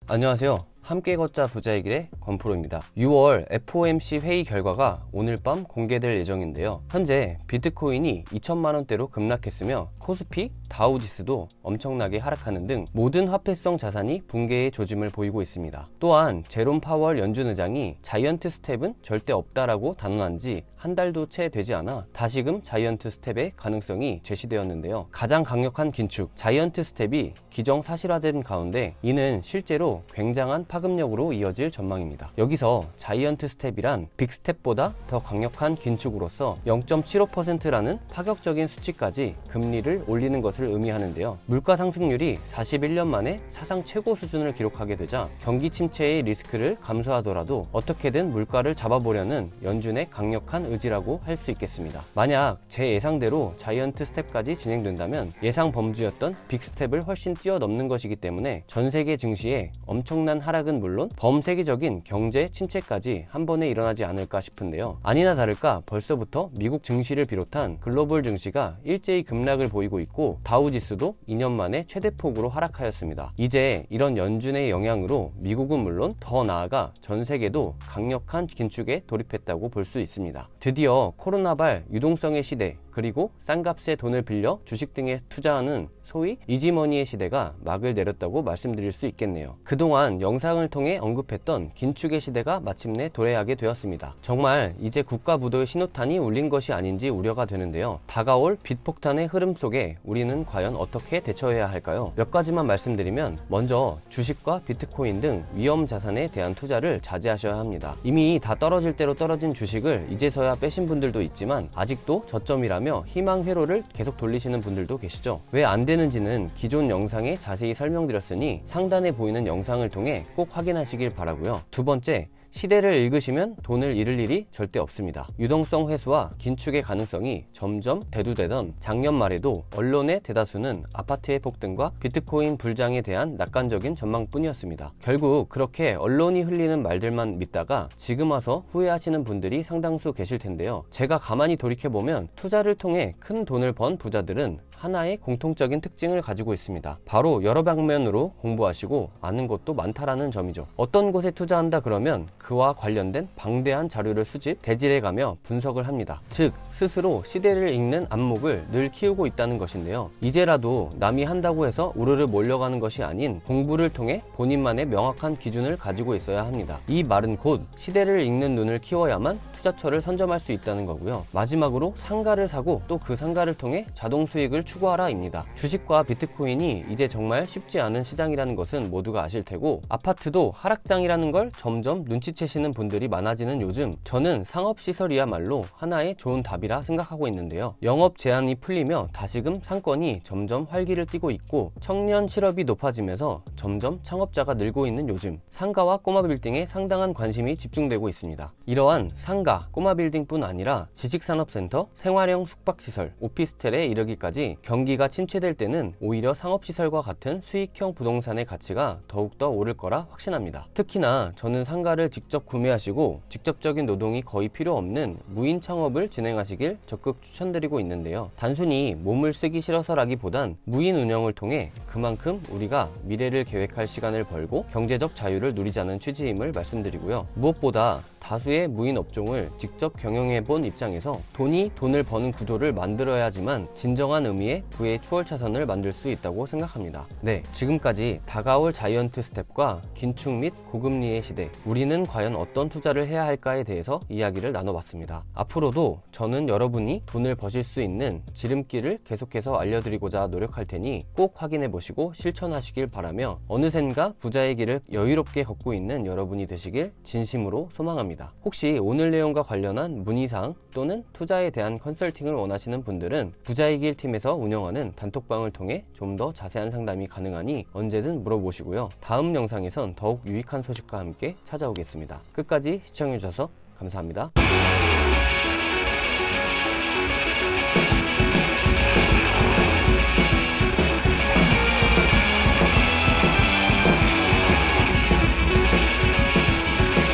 안녕하세요. 함께 걷자 부자의 길의 권프로입니다. 6월 FOMC 회의 결과가 오늘 밤 공개될 예정인데요. 현재 비트코인이 2천만원대로 급락했으며 코스피, 다우지수도 엄청나게 하락하는 등 모든 화폐성 자산이 붕괴의 조짐을 보이고 있습니다. 또한 제롬 파월 연준 의장이 자이언트 스텝은 절대 없다라고 단언한 지 한 달도 채 되지 않아 다시금 자이언트 스텝의 가능성이 제시되었는데요. 가장 강력한 긴축, 자이언트 스텝이 기정사실화된 가운데 이는 실제로 굉장한 파급력으로 이어질 전망입니다. 여기서 자이언트 스텝이란 빅스텝보다 더 강력한 긴축으로서 0.75%라는 파격적인 수치까지 금리를 올리는 것을 의미하는데요. 물가 상승률이 41년 만에 사상 최고 수준을 기록하게 되자 경기 침체의 리스크를 감수하더라도 어떻게든 물가를 잡아보려는 연준의 강력한 의지라고 할 수 있겠습니다. 만약 제 예상대로 자이언트 스텝까지 진행된다면 예상 범주였던 빅스텝을 훨씬 뛰어넘는 것이기 때문에 전 세계 증시에 엄청난 하락은 물론 범세계적인 경제 침체까지 한 번에 일어나지 않을까 싶은데요. 아니나 다를까 벌써부터 미국 증시를 비롯한 글로벌 증시가 일제히 급락을 보이고 있고 다우지수도 2년 만에 최대폭으로 하락하였습니다. 이제 이런 연준의 영향으로 미국은 물론 더 나아가 전 세계도 강력한 긴축에 돌입했다고 볼 수 있습니다. 드디어 코로나발 유동성의 시대, 그리고 싼 값에 돈을 빌려 주식 등에 투자하는 소위 이지머니의 시대가 막을 내렸다고 말씀드릴 수 있겠네요. 그동안 영상을 통해 언급했던 긴축의 시대가 마침내 도래하게 되었습니다. 정말 이제 국가 부도의 신호탄이 울린 것이 아닌지 우려가 되는데요. 다가올 빚폭탄의 흐름 속에 우리는 과연 어떻게 대처해야 할까요? 몇 가지만 말씀드리면, 먼저 주식과 비트코인 등 위험 자산에 대한 투자를 자제하셔야 합니다. 이미 다 떨어질 대로 떨어진 주식을 이제서야 빼신 분들도 있지만 아직도 저점이라면 희망 회로를 계속 돌리시는 분들도 계시죠. 왜 안 되는지는 기존 영상에 자세히 설명드렸으니 상단에 보이는 영상을 통해 꼭 확인하시길 바라고요. 두 번째, 시대를 읽으시면 돈을 잃을 일이 절대 없습니다. 유동성 회수와 긴축의 가능성이 점점 대두되던 작년 말에도 언론의 대다수는 아파트의 폭등과 비트코인 불장에 대한 낙관적인 전망뿐이었습니다. 결국 그렇게 언론이 흘리는 말들만 믿다가 지금 와서 후회하시는 분들이 상당수 계실 텐데요. 제가 가만히 돌이켜보면 투자를 통해 큰 돈을 번 부자들은 하나의 공통적인 특징을 가지고 있습니다. 바로 여러 방면으로 공부하시고 아는 것도 많다라는 점이죠. 어떤 곳에 투자한다 그러면 그와 관련된 방대한 자료를 수집, 대질해가며 분석을 합니다. 즉 스스로 시대를 읽는 안목을 늘 키우고 있다는 것인데요. 이제라도 남이 한다고 해서 우르르 몰려가는 것이 아닌 공부를 통해 본인만의 명확한 기준을 가지고 있어야 합니다. 이 말은 곧 시대를 읽는 눈을 키워야만 투자처를 선점할 수 있다는 거고요. 마지막으로 상가를 사고 또 그 상가를 통해 자동 수익을 추구하라입니다. 주식과 비트코인이 이제 정말 쉽지 않은 시장이라는 것은 모두가 아실 테고, 아파트도 하락장이라는 걸 점점 눈치채시는 분들이 많아지는 요즘, 저는 상업시설이야말로 하나의 좋은 답이라 생각하고 있는데요. 영업 제한이 풀리며 다시금 상권이 점점 활기를 띠고 있고 청년 실업이 높아지면서 점점 창업자가 늘고 있는 요즘, 상가와 꼬마 빌딩에 상당한 관심이 집중되고 있습니다. 이러한 상가, 꼬마 빌딩뿐 아니라 지식산업센터, 생활형 숙박시설, 오피스텔에 이르기까지 경기가 침체될 때는 오히려 상업시설과 같은 수익형 부동산의 가치가 더욱더 오를 거라 확신합니다. 특히나 저는 상가를 직접 구매하시고 직접적인 노동이 거의 필요 없는 무인 창업을 진행하시길 적극 추천드리고 있는데요. 단순히 몸을 쓰기 싫어서라기보단 무인 운영을 통해 그만큼 우리가 미래를 계획할 시간을 벌고 경제적 자유를 누리자는 취지임을 말씀드리고요. 무엇보다 다수의 무인 업종을 직접 경영해본 입장에서 돈이 돈을 버는 구조를 만들어야지만 진정한 의미의 부의 추월차선을 만들 수 있다고 생각합니다. 네, 지금까지 다가올 자이언트 스텝과 긴축 및 고금리의 시대, 우리는 과연 어떤 투자를 해야 할까에 대해서 이야기를 나눠봤습니다. 앞으로도 저는 여러분이 돈을 버실 수 있는 지름길을 계속해서 알려드리고자 노력할 테니 꼭 확인해보시고 실천하시길 바라며 어느샌가 부자의 길을 여유롭게 걷고 있는 여러분이 되시길 진심으로 소망합니다. 혹시 오늘 내용과 관련한 문의사항 또는 투자에 대한 컨설팅을 원하시는 분들은 부자의 길 팀에서 운영하는 단톡방을 통해 좀 더 자세한 상담이 가능하니 언제든 물어보시고요. 다음 영상에선 더욱 유익한 소식과 함께 찾아오겠습니다. 끝까지 시청해주셔서 감사합니다.